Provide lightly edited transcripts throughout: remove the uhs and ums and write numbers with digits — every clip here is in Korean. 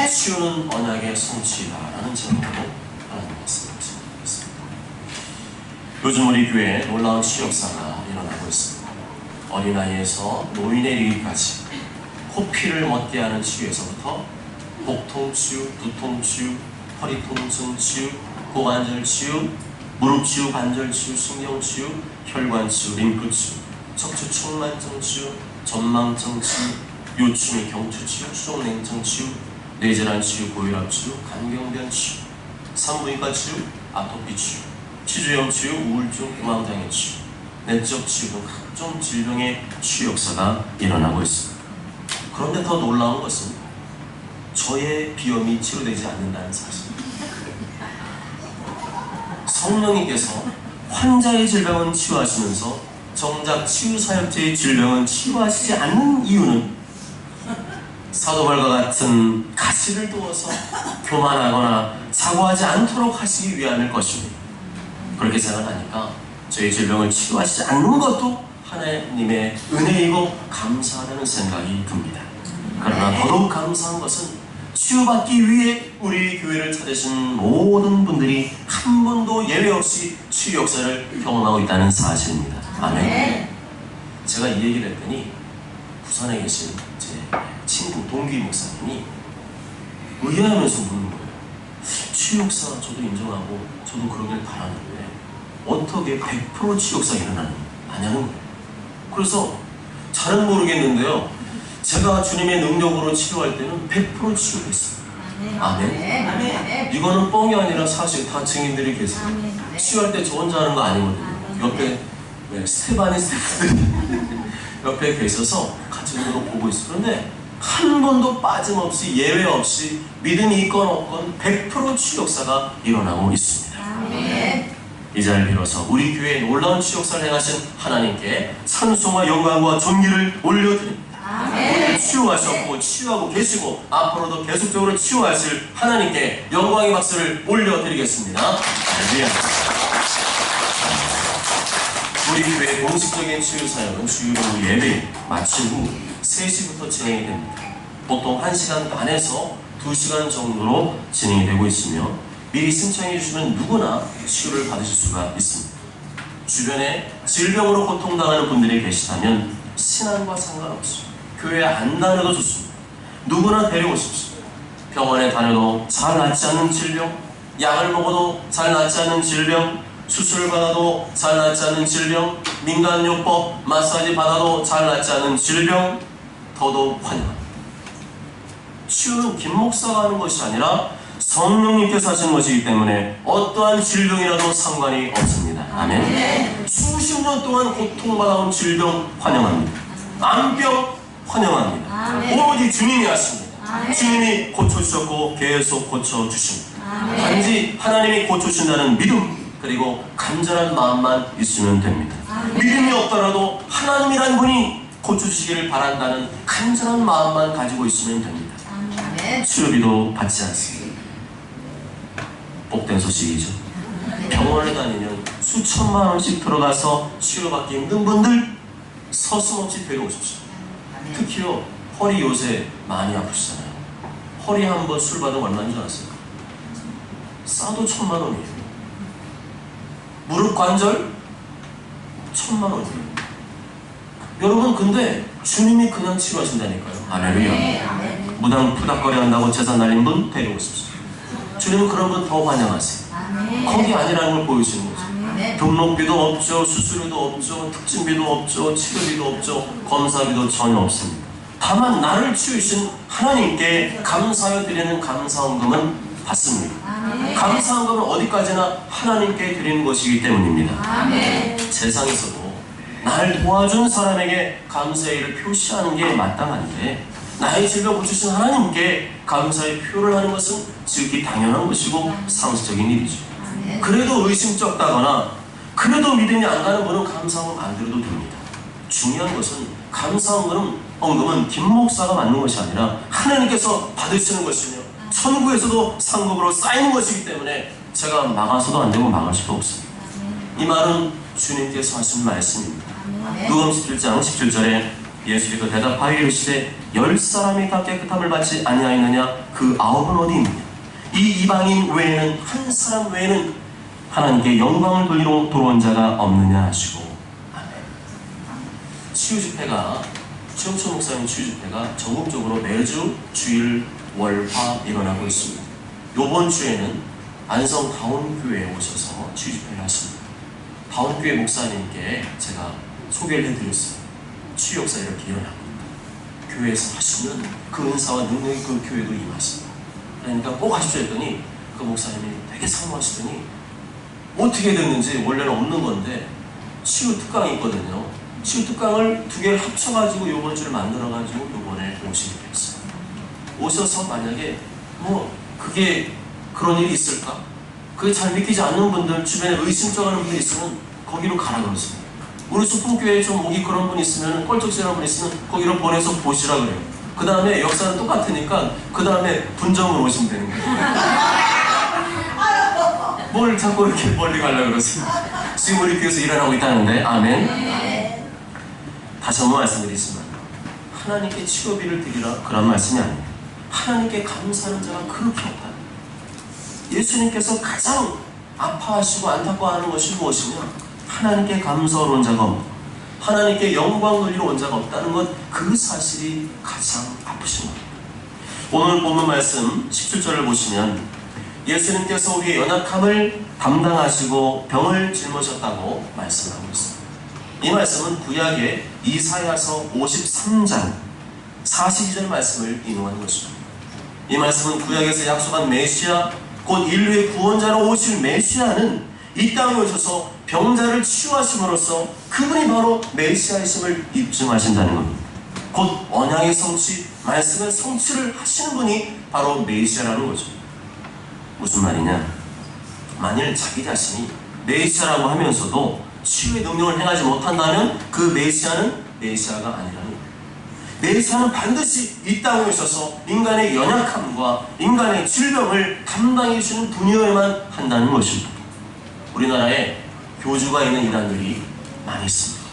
치유는 언약의 성취다라는 제목으로 하나님 말씀을 전하겠습니다. 요즘 우리 교회에 놀라운 치유 역사가 일어나고 있습니다. 어린아이에서 노인에 이르기까지 코피를 멎게 하는 치유에서부터 복통 치유, 두통 치유, 허리 통증 치유, 고관절 치유, 무릎 치유, 관절 치유, 신경 치유, 혈관 치유, 림프 치유, 척추 충만증 치유, 전망증 치유, 요충의 경추 치유, 수족냉증 치유, 뇌질환 치유, 고혈압 치유, 간경변 치유, 산부인과 치유, 아토피 치유, 치주염 치유, 우울증, 공황장애 치유, 내적 치유 등 각종 질병의 치유 역사가 일어나고 있습니다. 그런데 더 놀라운 것은 저의 비염이 치료되지 않는다는 사실입니다. 성령님께서 환자의 질병은 치유하시면서 정작 치유사역자의 질병은 치유하시지 않는 이유는 사도발과 같은 가시를 두어서 교만하거나 사고하지 않도록 하시기 위함일 것입니다. 그렇게 생각하니까 저희 질병을 치유하시지 않는 것도 하나님의 은혜이고 감사하다는 생각이 듭니다. 그러나 더더욱 감사한 것은 치유받기 위해 우리 교회를 찾으신 모든 분들이 한 분도 예외 없이 치유 역사를 경험하고 있다는 사실입니다. 아멘. 제가 이 얘기를 했더니 부산에 계신 제 친구 동기 목사님이 의아하면서 묻는 거예요. 치유 역사 저도 인정하고 저도 그러길 바라는데 어떻게 100% 치유 역사가 일어나냐는 거예요. 그래서 잘은 모르겠는데요, 제가 주님의 능력으로 치료할 때는 100% 치유했어요. 아멘. 이거는 뻥이 아니라 사실 다 증인들이 계세요. 치유할 때 저 혼자 하는 거 아니거든요. 옆에 스테바니 스태프들이 옆에 계셔서 같이 눈으로 보고 있어요. 그런데 한 번도 빠짐없이 예외 없이 믿음이 있건 없건 100% 치유 역사가 일어나고 있습니다. 이 자리를 빌어서 우리 교회에 놀라운 치유 역사를 행하신 하나님께 찬송과 영광과 존귀를 올려드립니다. 오늘 치유하셨고 치유하고 계시고 앞으로도 계속적으로 치유하실 하나님께 영광의 박수를 올려드리겠습니다. 할렐루야. 우리 교회의 공식적인 치유 사역은 주일 오후 예배 마친 후 3시부터 진행이 됩니다. 보통 1시간 반에서 2시간 정도로 진행이 되고 있으며 미리 신청해 주시면 누구나 치유를 받으실 수가 있습니다. 주변에 질병으로 고통당하는 분들이 계시다면 신앙과 상관없이 교회에 안 다녀도 좋습니다. 누구나 데려오십시오. 병원에 다녀도 잘 낫지 않는 질병, 약을 먹어도 잘 낫지 않는 질병, 수술을 받아도 잘 낫지 않는 질병, 민간요법, 마사지 받아도 잘 낫지 않는 질병, 더더욱 환영합니다. 치유는 김 목사가 하는 것이 아니라 성령님께서 하시는 것이기 때문에 어떠한 질병이라도 상관이 없습니다. 아멘. 수십 년 동안 고통받아온 질병 환영합니다. 암병 환영합니다. 오로지 주님이 하십니다. 주님이 고쳐주셨고 계속 고쳐주십니다. 단지 하나님이 고쳐주신다는 믿음 그리고 간절한 마음만 있으면 됩니다. 믿음이 없더라도 하나님이란 분이 고쳐주시기를 바란다는 간절한 마음만 가지고 있으면 됩니다. 치료비도 받지 않습니다. 복된 소식이죠. 병원에 다니면 수천만 원씩 들어가서 치료받기 힘든 분들 서슴없이 데려오십시오. 특히요, 허리 요새 많이 아프시잖아요. 허리 한 번 술 받으면 얼마인 줄 아세요? 싸도 1000만 원이에요. 무릎 관절 1000만 원이에요. 여러분, 근데 주님이 그냥 치료하신다니까요. 할렐루야. 무당 푸닥거리 한다고 재산 날린 분 데려오십시오. 주님은 그런 분 더 환영하세요. 거기 아니라는 걸 보여주시는 거죠. 등록비도 없죠, 수수료도 없죠, 특진비도 없죠, 치료비도 없죠, 검사비도 전혀 없습니다. 다만 나를 치유신 하나님께 감사하여 드리는 감사헌금은 받습니다. 감사헌금은 어디까지나 하나님께 드리는 것이기 때문입니다. 세상에서도 나를 도와준 사람에게 감사의 일을 표시하는 게 마땅한데 나의 질병 고치신 하나님께 감사의 표를 하는 것은 지극히 당연한 것이고 상식적인 일이죠. 그래도 의심쩍다거나 그래도 믿음이 안 가는 분은 감사헌금 안 드려도 됩니다. 중요한 것은 감사헌금은 김 목사가 받는 것이 아니라 하나님께서 받으시는 것이며 천국에서도 상급으로 쌓이는 것이기 때문에 제가 막아서도 안 되고 막을 수도 없습니다. 이 말은 주님께서 하신 말씀입니다. 누가복음 17장 17절에 예수께서 대답하여 이르시되 10사람이 다 깨끗함을 받지 아니하였느냐 그 9은 어디 있느냐? 이 이방인 외에는, 한 사람 외에는 하나님께 영광을 돌리러 돌아온 자가 없느냐 하시고. 아멘. 치유집회가, 최영철 목사님 치유집회가 전국적으로 매주 주일 월화 일어나고 있습니다. 이번 주에는 안성 다운교회에 오셔서 치유집회를 하십니다. 다운교회 목사님께 제가 소개를 해드렸어요. 치유 역사 이렇게 일어나고 있다. 교회에서 하시는 그 은사와 능력이 그 교회도 임하신다. 그러니까 꼭 하십시오 했더니 그 목사님이 되게 사모하시더니 어떻게 됐는지, 원래는 없는 건데 치유 특강이 있거든요. 치유 특강을 2개를 합쳐가지고 요번 주를 만들어가지고 요번에 오시게 됐어요. 오셔서 만약에 그게 그런 일이 있을까? 그게 잘 믿기지 않는 분들, 주변에 의심쩍어하는 분들이 있으면 거기로 가라 그러세요. 우리 소풍교회에 좀 오기 그런 분 있으면, 껄쩍지근한 분 있으면 거기로 보내서 보시라 그래요. 그 다음에 역사는 똑같으니까 그 다음에 분점으로 오시면 되는 거예요. 뭘 자꾸 이렇게 멀리 가려고 그러세요? 지금 우리 교회에서 일어나고 있다는데. 아멘. 다시 한번 말씀드리지만 하나님께 치료비를 드리라 그런 말씀이 아니에요. 하나님께 감사하는 자가 그렇게 없다. 예수님께서 가장 아파하시고 안타까워하는 것이 무엇이냐? 하나님께 감사로 온 자가 없다. 하나님께 영광 돌리러 온 자가 없다는 것, 그 사실이 가장 아프신 겁니다. 오늘 본문 말씀 17절을 보시면 예수님께서 우리의 연약함을 담당하시고 병을 짊어졌다고 말씀하고 있습니다. 이 말씀은 구약의 이사야서 53장 42절 말씀을 인용한 것입니다. 이 말씀은 구약에서 약속한 메시아, 곧 인류의 구원자로 오실 메시아는 이 땅에 오셔서 병자를 치유하심으로써 그분이 바로 메시아이심을 입증하신다는 겁니다. 곧 언약의 성취, 말씀의 성취를 하시는 분이 바로 메시아라는 거죠. 무슨 말이냐? 만일 자기 자신이 메시아라고 하면서도 치유의 능력을 행하지 못한다면 그 메시아는 메시아가 아니라는 거예요. 메시아는 반드시 이 땅에 오셔서 인간의 연약함과 인간의 질병을 담당해 주시는 분이어야만 한다는 것입니다. 우리나라에 교주가 있는 이단들이 많이 있습니다.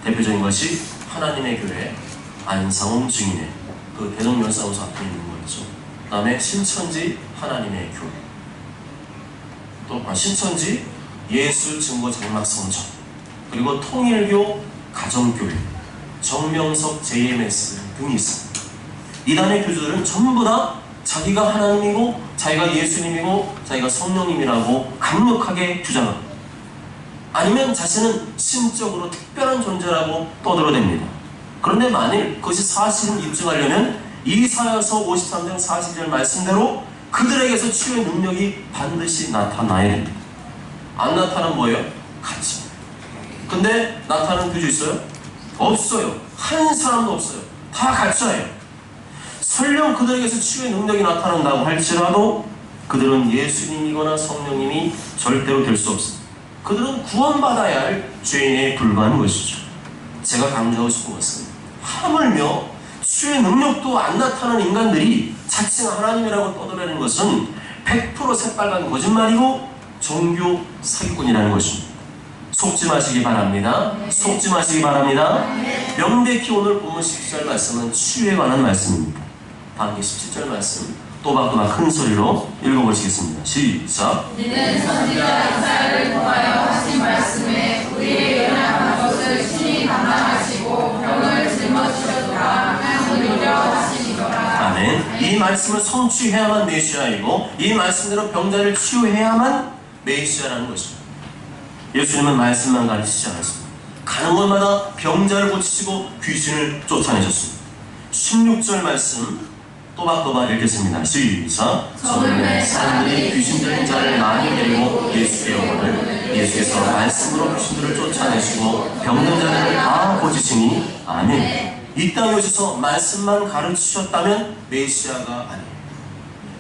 대표적인 것이 하나님의 교회 안상홍 증인의 그 대동면사무소 앞에 있는 거죠. 그 다음에 신천지 하나님의 교회, 또 신천지 예수증거장막성전, 그리고 통일교 가정교회, 정명석 JMS 등이 있습니다. 이단의 교주들은 전부 다 자기가 하나님이고 자기가 예수님이고 자기가 성령님이라고 강력하게 주장합니다. 아니면 자신은 신적으로 특별한 존재라고 떠들어댑니다. 그런데 만일 그것이 사실을 입증하려면 이사야서 53장 42절 말씀대로 그들에게서 치유의 능력이 반드시 나타나야 됩니다. 안 나타나면 뭐예요? 가짜. 근데 나타나는 교주 있어요? 없어요. 한 사람도 없어요. 다 가짜예요. 설령 그들에게서 치유의 능력이 나타난다고 할지라도 그들은 예수님이거나 성령님이 절대로 될 수 없습니다. 그들은 구원받아야 할 죄인에 불과한 것이죠. 제가 강조하고 싶은 것은 하물며 치유의 능력도 안 나타나는 인간들이 자칭 하나님이라고 떠들어내는 것은 100% 새빨간 거짓말이고 종교 사기꾼이라는 것입니다. 속지 마시기 바랍니다. 속지 마시기 바랍니다. 명백히 오늘 본문 17절 말씀은 치유에 관한 말씀입니다. 다음 17절 말씀 또박또박 큰 소리로 읽어보시겠습니다. 시작. 이는 선지자 이사야를 통하여 하신 말씀에 우리의 연약한 것을 친히 담당하시고 병을 짊어지셨도다 하시리라 하시니라. 아멘. 이 말씀을 성취해야만 메시아이고 이 말씀대로 병자를 치유해야만 메시아라는 것입니다. 예수님은 말씀만 가르치지 않았습니다. 가는 곳마다 병자를 고치시고 귀신을 쫓아내셨습니다. 16절 말씀 또박또박 읽겠습니다. 시작. 저녁에 사람들이 귀신 들린 자를 많이 데리고 예수께 오거늘 예수께서 말씀으로 귀신들을 쫓아내시고 병든 자들을 다 고치시니 아멘. 이 땅에 오셔서 말씀만 가르치셨다면 메시아가 아니에요.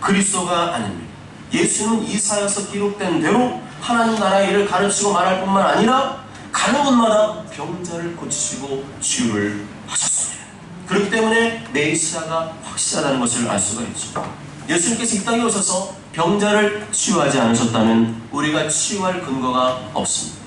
그리스도가 아닙니다. 예수는 이사야서 기록된 대로 하나님 나라의 일을 가르치고 말할 뿐만 아니라 가는 곳마다 병자를 고치시고 치유를 하셨습니다. 그렇기 때문에 메시아가 확실하다는 것을 알 수가 있죠. 예수님께서 이 땅에 오셔서 병자를 치유하지 않으셨다면 우리가 치유할 근거가 없습니다.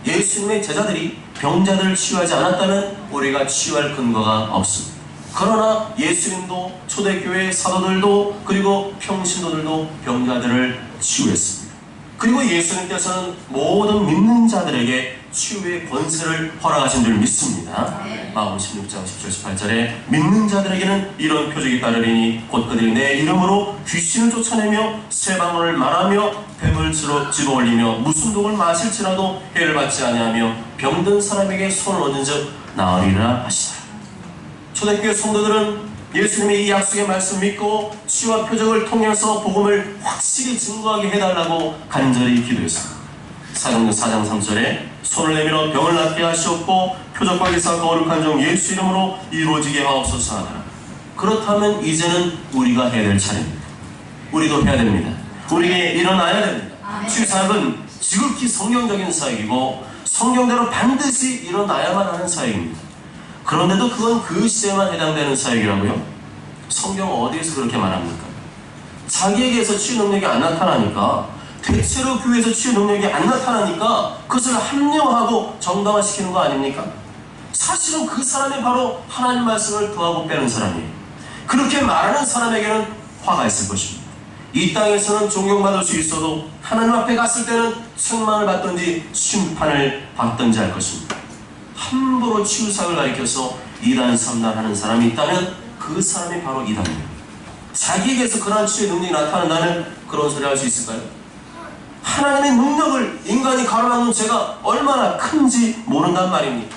예수님의 제자들이 병자들을 치유하지 않았다면 우리가 치유할 근거가 없습니다. 그러나 예수님도 초대교회 사도들도 그리고 평신도들도 병자들을 치유했습니다. 그리고 예수님께서는 모든 믿는 자들에게 치유의 권세를 허락하신 줄 믿습니다. 마가복음 16장 10절 18절에 믿는 자들에게는 이런 표적이 따르리니 곧 그들이 내 이름으로 귀신을 쫓아내며 새 방언을 말하며 뱀을 집어 올리며 무슨 독을 마실지라도 해를 받지 아니하며 병든 사람에게 손을 얹은 즉 나으리라 하시더라. 초대교회 성도들은 예수님의 이 약속의 말씀 믿고 치유와 표적을 통해서 복음을 확실히 증거하게 해달라고 간절히 기도했습니다. 사도행전 4장 3절에 손을 내밀어 병을 낫게 하시었고 표적과 기사가 거룩한 종 예수 이름으로 이루어지게 하옵소서 하더라. 그렇다면 이제는 우리가 해야 될 차례입니다. 우리도 해야 됩니다. 우리에게 일어나야 됩니다. 치유사역은 지극히 성경적인 사역이고 성경대로 반드시 일어나야만 하는 사역입니다. 그런데도 그건 그 시대에만 해당되는 사역이라고요? 성경은 어디에서 그렇게 말합니까? 자기에게서 치유 능력이 안 나타나니까, 대체로 교회에서 치유 능력이 안 나타나니까 그것을 합리화하고 정당화시키는 거 아닙니까? 사실은 그 사람이 바로 하나님 말씀을 더하고 빼는 사람이에요. 그렇게 말하는 사람에게는 화가 있을 것입니다. 이 땅에서는 존경받을 수 있어도 하나님 앞에 갔을 때는 책망을 받든지 심판을 받든지 할 것입니다. 함부로 치유사역을 가리켜서 2단 3단 하는 사람이 있다면 그 사람이 바로 이단입니다. 자기에게서 그러한 치유의 능력이 나타난다는 그런 소리 할 수 있을까요? 하나님의 능력을 인간이 가로막는 죄가 얼마나 큰지 모른단 말입니까?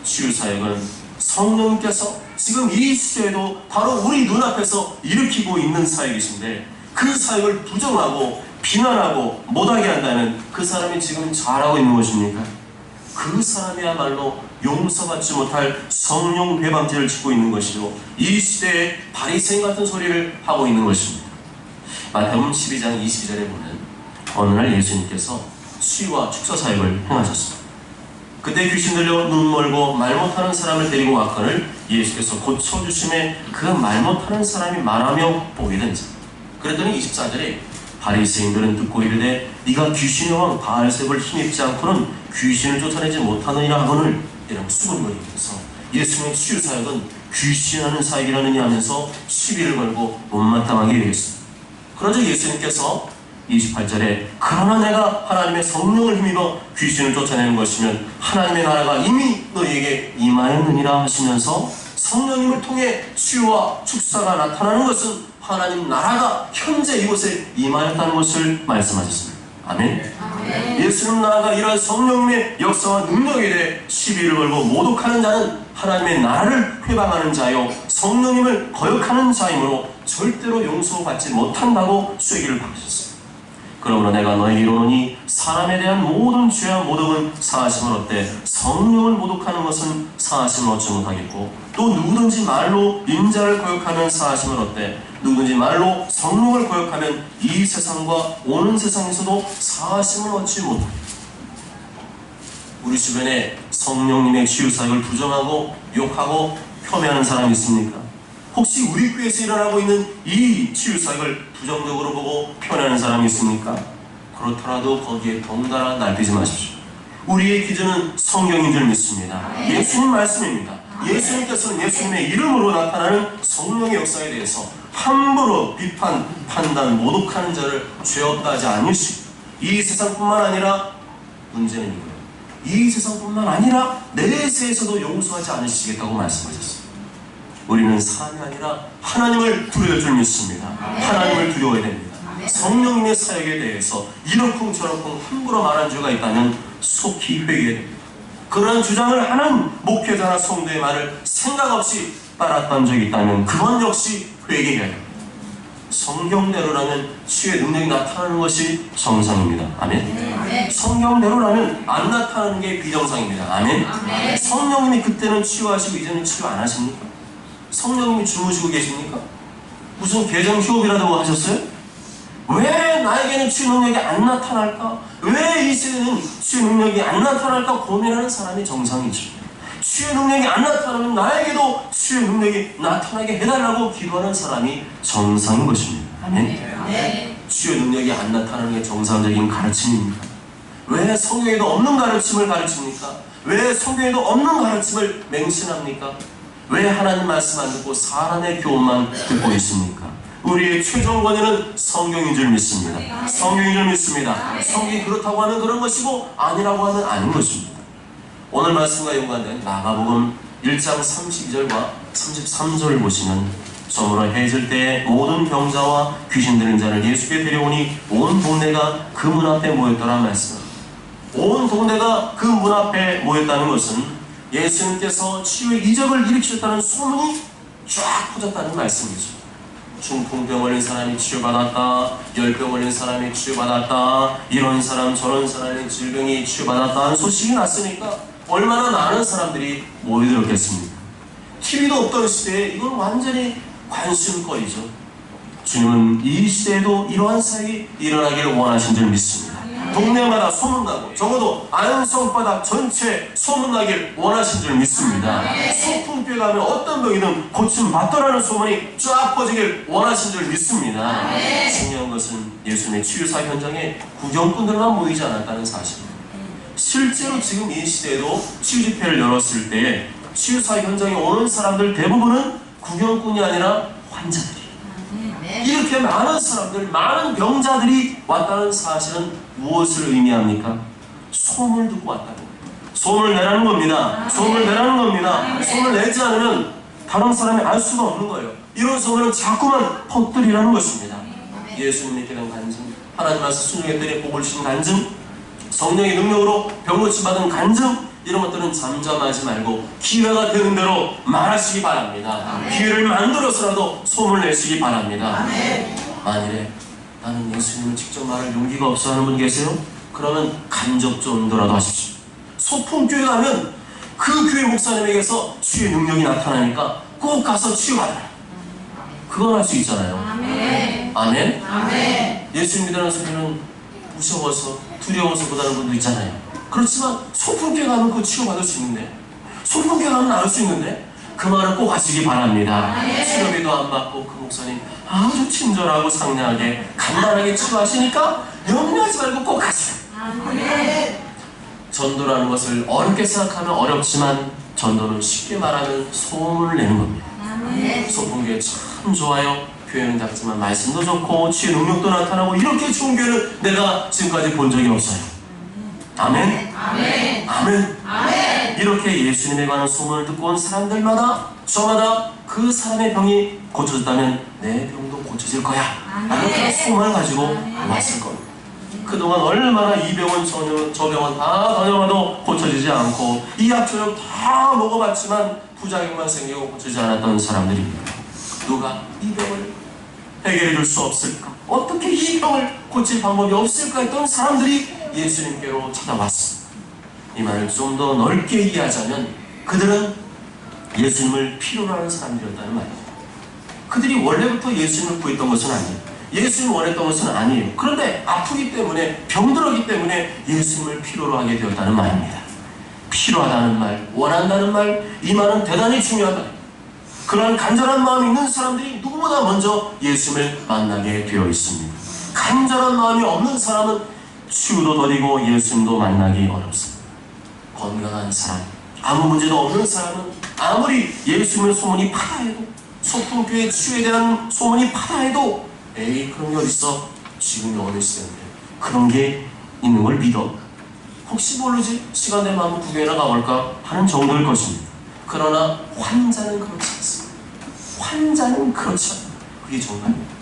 치유사역은 성령께서 지금 이 시대에도 바로 우리 눈앞에서 일으키고 있는 사역이신데, 그 사역을 부정하고 비난하고 못하게 한다면 그 사람이 지금 잘하고 있는 것입니까? 그 사람이야말로 용서받지 못할 성령 배방죄를 짓고 있는 것이죠. 이 시대에 바리새인 같은 소리를 하고 있는 것입니다. 마태복음 12장 22절에 보면 어느 날 예수님께서 치유와 축사 사역을 행하셨습니다. 그때 귀신 들려 눈 멀고 말 못하는 사람을 데리고 왔거늘 예수께서 고쳐주심에 그 말 못하는 사람이 말하며 보게 된 자. 그랬더니 24절에 바리새인들은 듣고 이르되 네가 귀신의 왕 바알세불을 힘입지 않고는 귀신을 쫓아내지 못하느니라 하거늘 이라고 수군거리면서 예수님의 치유사역은 귀신하는 사역이라느냐 하면서 시비를 걸고 못마땅하게 얘기했습니다. 그러자 예수님께서 28절에 그러나 내가 하나님의 성령을 힘입어 귀신을 쫓아내는 것이면 하나님의 나라가 이미 너희에게 임하였느니라 하시면서 성령님을 통해 치유와 축사가 나타나는 것은 하나님 나라가 현재 이곳에 임하였다는 것을 말씀하셨습니다. 아멘. 아멘. 예수님 나라가 이러한 성령님의 역사와 능력에 대해 시비를 걸고 모독하는 자는 하나님의 나라를 회방하는 자요 성령님을 거역하는 자이므로 절대로 용서받지 못한다고 쐐기를 박으셨습니다. 그러므로 내가 너에게 이르노니 사람에 대한 모든 죄와 모독은 사하심을 얻되 성령을 모독하는 것은 사하심을 얻지 못하겠고 또 누구든지 말로 인자를 거역하면 사하심을 얻되 누구든지 말로 성령을 거역하면 이 세상과 오는 세상에서도 사하심을 얻지 못하겠다. 우리 주변에 성령님의 치유사역을 부정하고 욕하고 폄훼하는 사람이 있습니까? 혹시 우리 교회에서 일어나고 있는 이 치유사역을 부정적으로 보고 표현하는 사람이 있습니까? 그렇더라도 거기에 덩달아 날뛰지 마십시오. 우리의 기준은 성경인 줄 믿습니다. 예수님 말씀입니다. 예수님께서는 예수님의 이름으로 나타나는 성령의 역사에 대해서 함부로 비판, 판단, 모독하는 자를 죄 없다 하지 않으시고 이 세상뿐만 아니라 문제는 이거예요. 이 세상뿐만 아니라 내세에서도 용서하지 않으시겠다고 말씀하셨습니다. 우리는 사람이 아니라 하나님을 두려워할 줄 믿습니다. 하나님을 두려워해야 됩니다. 성령님의 사역에 대해서 이러쿵 저러쿵 함부로 말한 죄가 있다면 속히 회개해야 됩니다. 그러한 주장을 하는 목회자나 성도의 말을 생각 없이 따랐던 적이 있다면 그건 역시 회개해야 됩니다. 성경대로라면 치유의 능력이 나타나는 것이 정상입니다. 아멘. 성경대로라면 안 나타나는 게 비정상입니다. 아멘. 성령님이 그때는 치유하시고 이제는 치유 안 하십니까? 성령님이 주무시고 계십니까? 무슨 개정 휴업이라도 하셨어요? 왜 나에게는 치유 능력이 안 나타날까? 왜 이 시대는 치유 능력이 안 나타날까 고민하는 사람이 정상이죠. 치유 능력이 안 나타나면 나에게도 치유 능력이 나타나게 해달라고 기도하는 사람이 정상인 것입니다. 아멘. 치유 능력이 안 나타나는 게 정상적인 가르침입니까? 왜 성경에도 없는 가르침을 가르칩니까? 왜 성경에도 없는 가르침을 맹신합니까? 왜 하나님 말씀 안 듣고 사람의 교훈만 듣고 있습니까? 우리의 최종 권위는 성경인 줄 믿습니다. 성경인 줄 믿습니다. 성경이 그렇다고 하면 그런 것이고 아니라고 하면 아닌 것입니다. 오늘 말씀과 연관된 마가복음 1장 32절과 33절을 보시면 저물어 해질 때에 모든 병자와 귀신 들린 자를 예수께 데려오니 온 동네가 그 문 앞에 모였더라 말씀합니다. 온 동네가 그 문 앞에 모였다는 것은 예수님께서 치유의 이적을 일으키셨다는 소문이 쫙 퍼졌다는 말씀이죠. 중풍병 걸린 사람이 치유받았다, 열병 걸린 사람이 치유받았다, 이런 사람 저런 사람의 질병이 치유받았다는 소식이 났으니까 얼마나 많은 사람들이 모여들었겠습니까? TV도 없던 시대에 이건 완전히 관심거리죠. 주님은 이 시대에도 이러한 사역이 일어나기를 원하신 줄 믿습니다. 동네마다 소문나고 적어도 안성바다 전체 소문나길 원하신 줄 믿습니다. 소풍교회 가면 어떤 병이든 고침받더라는 소문이 쫙 퍼지길 원하신 줄 믿습니다. 중요한 것은 예수님의 치유사 현장에 구경꾼들만 모이지 않았다는 사실입니다. 실제로 지금 이 시대에도 치유집회를 열었을 때 치유사 현장에 오는 사람들 대부분은 구경꾼이 아니라 환자들이, 이렇게 많은 사람들, 많은 병자들이 왔다는 사실은 무엇을 의미합니까? 소문을 듣고 왔다는 겁니다. 소문을 내라는 겁니다. 소문을 내라는 겁니다. 소문을 내지 않으면 다른 사람이 알 수가 없는 거예요. 이런 소문은 자꾸만 퍼뜨리라는 것입니다. 예수님께 대한 간증, 하나님 말씀 순종했더니 복을 주신 간증, 성령의 능력으로 병 고침받은 간증, 이런 것들은 잠잠하지 말고 기회가 되는 대로 말하시기 바랍니다. 기회를 만들어서라도 소문을 내시기 바랍니다. 만일에 나는 예수님을 직접 말할 용기가 없어 하는 분 계세요? 그러면 간접 전도라도 하십시오. 소풍교회 가면 그 교회 목사님에게서 치유의 능력이 나타나니까 꼭 가서 치유받아라. 그건 할 수 있잖아요. 아멘? 예수 믿으라는 소리는 무서워서 두려워서 못하는 분도 있잖아요. 그렇지만 소풍교회 가면 그 치유받을 수 있는데, 소풍교회 가면 나을 수 있는데, 그 말을 꼭 하시기 바랍니다. 치료비도 안 받고 그 목사님 아주 친절하고 상냥하게 간단하게 치료하시니까 염려하지 말고 꼭 가세요. 전도라는 것을 어렵게 생각하면 어렵지만 전도는 쉽게 말하면 소문을 내는 겁니다. 소풍교회 참 좋아요. 교회는 작지만 말씀도 좋고 치유 능력도 나타나고 이렇게 좋은 교회는 내가 지금까지 본 적이 없어요. 아멘? 아멘. 이렇게 예수님에 관한 소문을 듣고 온 사람들마다 저마다 그 사람의 병이 고쳐졌다면 내 병도 고쳐질 거야 라는 그런 소망을 가지고 왔을 겁니다. 그동안 얼마나 이 병원 저 병원 다 다녀봐도 고쳐지지 않고 이 약초를 다 먹어봤지만 부작용만 생기고 고쳐지지 않았던 사람들입니다. 누가 이 병을 해결해 줄 수 없을까? 어떻게 이 병을 고칠 방법이 없을까 했던 사람들이 예수님께로 찾아왔습니다. 이 말을 좀 더 넓게 이해하자면 그들은 예수님을 필요로 하는 사람들이었다는 말입니다. 그들이 원래부터 예수님을 구했던 것은 아니에요. 예수님을 원했던 것은 아니에요. 그런데 아프기 때문에, 병들었기 때문에 예수님을 필요로 하게 되었다는 말입니다. 필요하다는 말, 원한다는 말, 이 말은 대단히 중요하다. 그러한 간절한 마음이 있는 사람들이 누구보다 먼저 예수님을 만나게 되어 있습니다. 간절한 마음이 없는 사람은 치유도 더디고 예수님도 만나기 어렵습니다. 건강한 사람, 아무 문제도 없는 사람은 아무리 예수님의 소문이 파다해도, 소풍교회 치유에 대한 소문이 파다해도 에이 그런 게 어딨어, 지금이 어느 시대인데 그런 게 있는 걸 믿어? 혹시 모르지, 시간 되면 한번 구경이나 가볼까 하는 정도일 것입니다. 그러나 환자는 그렇지 않습니다. 환자는 그렇지 않습니다. 그게 정말입니다.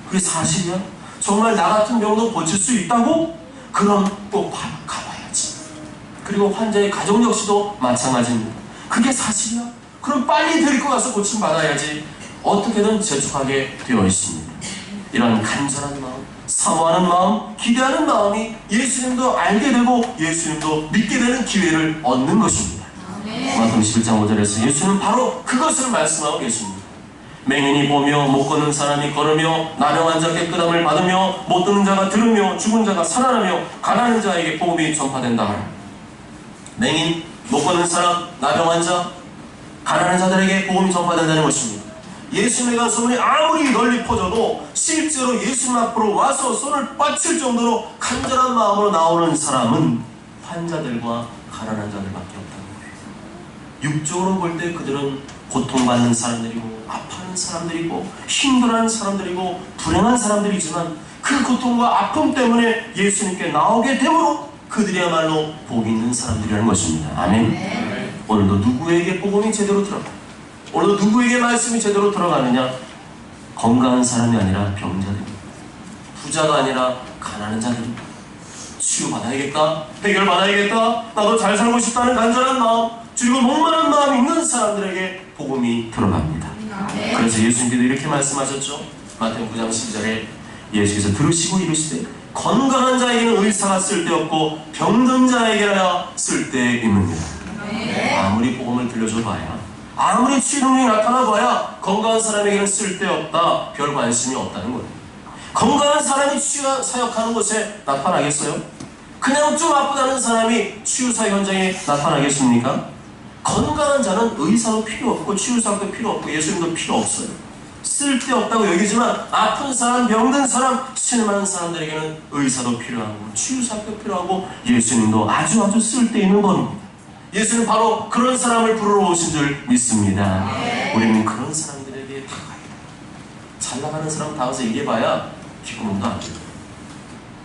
그게 사실이야? 정말 나 같은 병도 고칠 수 있다고? 그럼 또 가봐야지. 그리고 환자의 가족 역시도 마찬가지입니다. 그게 사실이야? 그럼 빨리 데리고 가서 고침받아야지. 어떻게든 재촉하게 되어 있습니다. 이런 간절한 마음, 사모하는 마음, 기대하는 마음이 예수님도 알게 되고 예수님도 믿게 되는 기회를 얻는 것입니다. 마태복음 11장 5절에서 예수님은 바로 그것을 말씀하고 계십니다. 맹인이 보며 못 걷는 사람이 걸으며 나병한 자 깨끗함을 받으며 못 듣는 자가 들으며 죽은 자가 살아나며 가난한 자에게 복음이 전파된다 하라. 맹인, 못 걷는 사람, 나병한 자, 가난한 자들에게 복음이 전파된다는 것입니다. 예수님에 대한 소문이 아무리 널리 퍼져도 실제로 예수님 앞으로 와서 손을 뻗칠 정도로 간절한 마음으로 나오는 사람은 환자들과 가난한 자들밖에 없다는 거예요. 육적으로 볼 때 그들은 고통받는 사람들이고 아파하는 사람들이고 힘들어하는 사람들이고 불행한 사람들이지만 그 고통과 아픔 때문에 예수님께 나오게 되므로 그들이야말로 복 있는 사람들이라는 것입니다. 아멘. 오늘도 누구에게 복음이 제대로 들어가? 오늘도 누구에게 말씀이 제대로 들어가느냐? 건강한 사람이 아니라 병자들입니다. 부자가 아니라 가난한 자들입니다. 치유받아야겠다, 해결받아야겠다, 나도 잘 살고 싶다는 간절한 마음, 그리고 목마른 마음이 있는 사람들에게 복음이 들어갑니다. 그래서 예수님께서 이렇게 말씀하셨죠. 마태복음 9장 12절에 예수께서 들으시고 이르시되 건강한 자에게는 의사가 쓸데없고 병든 자에게나 쓸데있느니라. 아무리 복음을 들려줘봐야, 아무리 치유 능력이 나타나봐야 건강한 사람에게는 쓸데없다, 별 관심이 없다는 거예요. 건강한 사람이 치유 사역하는 곳에 나타나겠어요? 그냥 좀 아프다는 사람이 치유 사역 현장에 나타나겠습니까? 건강한 자는 의사도 필요 없고 치유 사역도 필요 없고 예수님도 필요 없어요. 쓸데없다고 여기지만 아픈 사람, 병든 사람, 신음하는 사람들에게는 의사도 필요하고 치유 사역도 필요하고 예수님도 아주 쓸데있는 분입니다. 예수는 바로 그런 사람을 부르러 오신 줄 믿습니다. 우리는 그런 사람들에게 다가가야 돼요. 잘 나가는 사람 다 와서 얘기해봐야 기쁨도 안 돼요.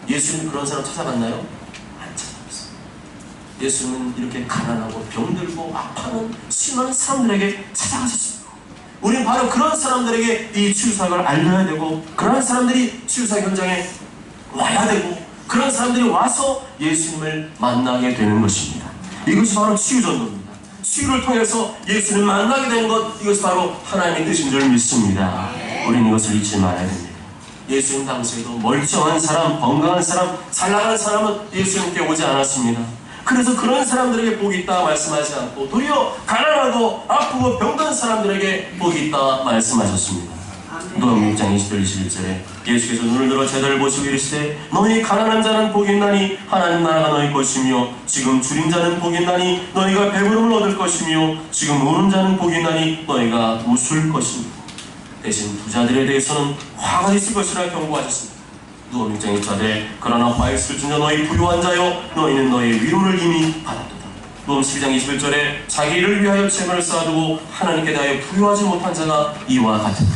예수님 그런 사람 찾아갔나요? 안 찾아갔어요. 예수님은 이렇게 가난하고 병들고 아파하는 심한 사람들에게 찾아가셨어요. 우리는 바로 그런 사람들에게 이 치유사역을 알려야 되고, 그런 사람들이 치유사역 현장에 와야 되고, 그런 사람들이 와서 예수님을 만나게 되는 것입니다. 이것이 바로 치유전도입니다. 치유를 통해서 예수님을 만나게 되는 것, 이것이 바로 하나님의 뜻인 줄 믿습니다. 우리는 이것을 잊지 말아야 됩니다. 예수님 당시에도 멀쩡한 사람, 건강한 사람, 잘 나가는 사람은 예수님께 오지 않았습니다. 그래서 그런 사람들에게 복이 있다 말씀하지 않고 도리어 가난하고 아프고 병든 사람들에게 복이 있다 말씀하셨습니다. 누가복음 6장 20절 21절에 예수께서 눈을 들어 제자를 보시고 이르시되 너희 가난한 자는 복이 있나니 하나님 나라가 너희 것이며 지금 줄인 자는 복이 있나니 너희가 배부름을 얻을 것이며 지금 우는 자는 복이 있나니 너희가 웃을 것입니다. 대신 부자들에 대해서는 화가 있을 것이라 경고하셨습니다. 누가복음 6장 2절에 그러나 화 있을 줄여 너희 부유한 자여 너희는 너희 위로를 이미 받았도다. 누가복음 12장 21절에 자기 일을 위하여 재물을 쌓아두고 하나님께 대하여 부유하지 못한 자가 이와 같으다.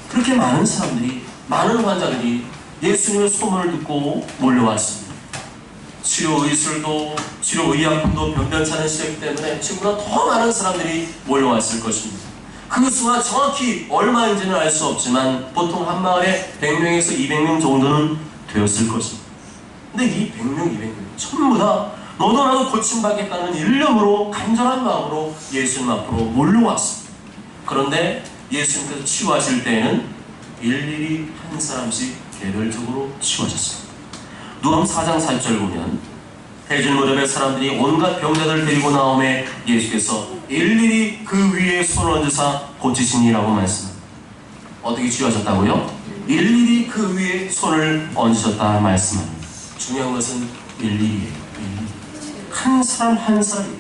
그렇게 많은 사람들이, 많은 환자들이 예수님의 소문을 듣고 몰려왔습니다. 치료의술도, 치료의약품도 변변찮은 시대이기 때문에 지금보다 더 많은 사람들이 몰려왔을 것입니다. 그 수가 정확히 얼마인지는 알 수 없지만 보통 한 마을에 100명에서 200명 정도는 되었을 것입니다. 근데 이 100명, 200명 전부 다 너도 나도 고침받겠다는 일념으로, 간절한 마음으로 예수님 앞으로 몰려왔습니다. 그런데 예수님께서 치유하실 때에는 일일이 한 사람씩 개별적으로 치유하셨습니다. 누가복음 4장 4절 보면 해질 무렵에 사람들이 온갖 병자들을 데리고 나오매 예수께서 일일이 그 위에 손을 얹으사 고치시니라고 말씀합니다. 어떻게 치유하셨다고요? 일일이 그 위에 손을 얹으셨다 말씀합니다. 중요한 것은 일일이에요. 한 사람 한 사람이에요.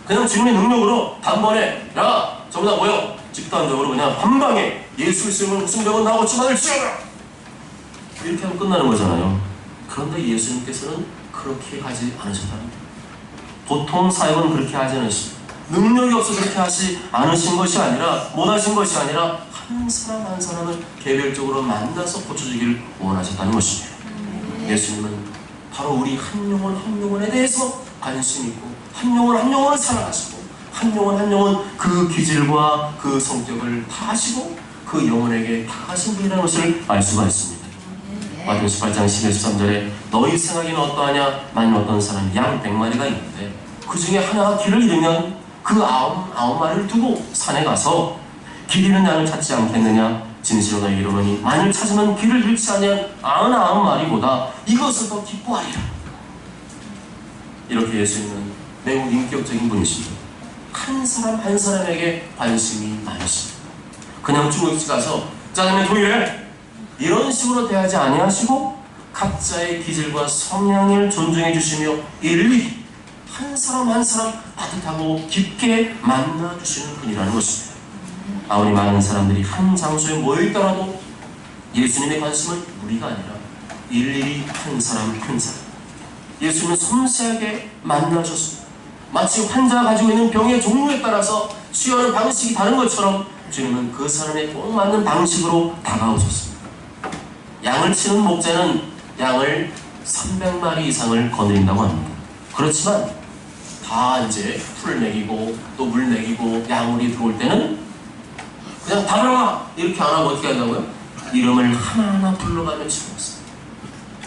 그냥 주님의 능력으로 단번에 야 전부 다 모여 집단적으로 그냥 한 방에 예수 있으면 무슨 병은 나고 치마를 치워라 이렇게 하면 끝나는 거잖아요. 그런데 예수님께서는 그렇게 하지 않으셨답니다. 보통 사역은 그렇게 하지 않으십니다. 능력이 없어서 그렇게 하지 않으신 것이 아니라, 못하신 것이 아니라 한 사람 한 사람을 개별적으로 만나서 고쳐주기를 원하셨다는 것입니다. 예수님은 바로 우리 한 영혼 한 영혼에 대해서 관심 있고 한 영혼 한 영혼을 사랑하시고 한 영혼 한 영혼 그 기질과 그 성격을 다 아시고 그 영혼에게 다 하신 분이라는 것을 알 수가 있습니다. 마태복음 18장 13절에 너희 생각에는 어떠하냐? 만일 어떤 사람이 양 100마리가 있는데 그 중에 하나가 길을 잃으면 그 아홉 마리를 두고 산에 가서 길 잃은 양을 찾지 않겠느냐? 진실로 너희 이르노니 만일 찾으면 길을 잃지 아니한 99마리보다 이것을 더 기뻐하리라. 이렇게 예수님은 매우 인격적인 분이십니다. 한 사람 한 사람에게 관심이 많으십니다. 그냥 중국집 가서 짜장면 통일해 이런 식으로 대하지 아니하시고 각자의 기질과 성향을 존중해 주시며 일일이 한 사람 한 사람 따뜻하고 깊게 만나 주시는 분이라는 것입니다. 아무리 많은 사람들이 한 장소에 모여있더라도 예수님의 관심은 무리가 아니라 일일이 한 사람 한 사람 예수님은 섬세하게 만나셨습니다. 마치 환자가 가지고 있는 병의 종류에 따라서 치유하는 방식이 다른 것처럼 주님은 그 사람에 꼭 맞는 방식으로 다가오셨습니다. 양을 치는 목자는 양을 300마리 이상을 거느린다고 합니다. 그렇지만 다 이제 풀 먹이고 또 물 먹이고 양물이 들어올 때는 그냥 다 들어와! 이렇게 안 하고 어떻게 한다고요? 이름을 하나하나 불러가며 치웠어요.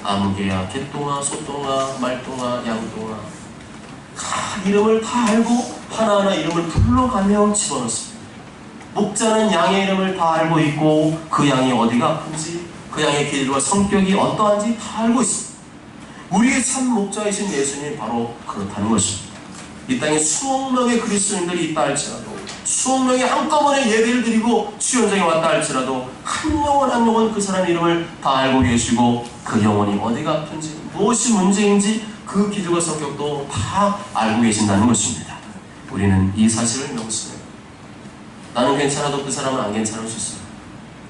아무개야, 개똥아, 소똥아, 말똥아, 양똥아, 다 이름을 다 알고 하나하나 이름을 불러가며 집어넣습니다. 목자는 양의 이름을 다 알고 있고 그 양이 어디가 아픈지 그 양의 길과 성격이 어떠한지 다 알고 있습니다. 우리의 참 목자이신 예수님이 바로 그렇다는 것입니다. 이 땅에 수억 명의 그리스도인들이 있다 할지라도 수억 명이 한꺼번에 예배를 드리고 수연장에 왔다 할지라도 한 영혼 한 영혼 그 사람 이름을 다 알고 계시고 그 영혼이 어디가 아픈지 무엇이 문제인지 그 기질과 성격도 다 알고 계신다는 것입니다. 우리는 이 사실을 명심해요. 나는 괜찮아도 그 사람은 안 괜찮을 수 있어요.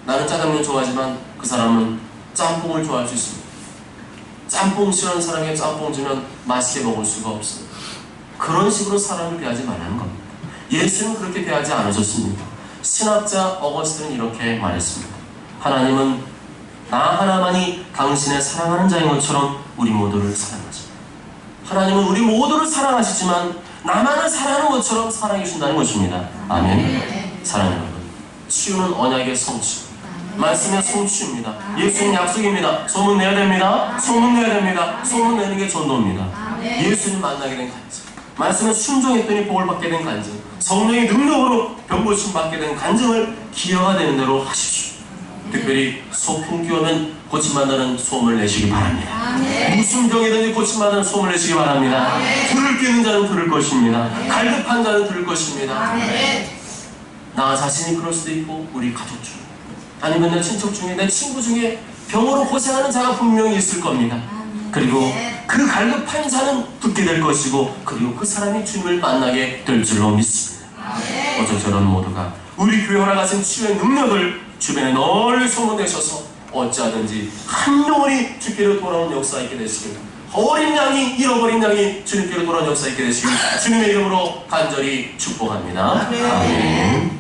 나는 짜장면 좋아하지만 그 사람은 짬뽕을 좋아할 수 있습니다. 짬뽕 싫어하는 사람에게 짬뽕 주면 맛있게 먹을 수가 없어요. 그런 식으로 사람을 대하지 말라는 겁니다. 예수는 그렇게 대하지 않으셨습니다. 신학자 어거스틴은 이렇게 말했습니다. 하나님은 나 하나만이 당신의 사랑하는 자인 것처럼 우리 모두를 사랑하십니다. 하나님은 우리 모두를 사랑하시지만 나만을 사랑하는 것처럼 사랑해 주신다는 것입니다. 아멘. 사랑하는 여러분, 치유는 언약의 성취, 말씀의 성취입니다. 예수님 약속입니다. 소문 내야 됩니다. 소문 내야 됩니다. 소문 내는 게 전도입니다. 예수님 만나게 된 간증, 말씀에 순종했더니 복을 받게 된 간증, 성령의 능력으로 병고침 받게 된 간증을 기여가 되는 대로 하십시오. 특별히 소풍 끼우면 고침받는 소문을 내시기 바랍니다. 무슨 병이든지 고침받는 소문을 내시기 바랍니다. 들을 끼는 자는 들을 것입니다. 갈급한 자는 들을 것입니다. 나 자신이 그럴 수도 있고 우리 가족 중에 아니면 내 친척 중에 내 친구 중에 병으로 고생하는 자가 분명히 있을 겁니다. 그리고 그 갈급한 자는 듣게 될 것이고 그리고 그 사람이 주님을 만나게 될 줄로 믿습니다. 어쩌 저런 모두가 우리 교회 허락하신 치유의 능력을 주변에 널리 소문내셔서 어찌하든지 한 영혼이 주께로 돌아오는 역사 있게 되시길, 어린 양이 잃어버린 양이 주님께로 돌아오는 역사 있게 되시길 주님의 이름으로 간절히 축복합니다. 아멘.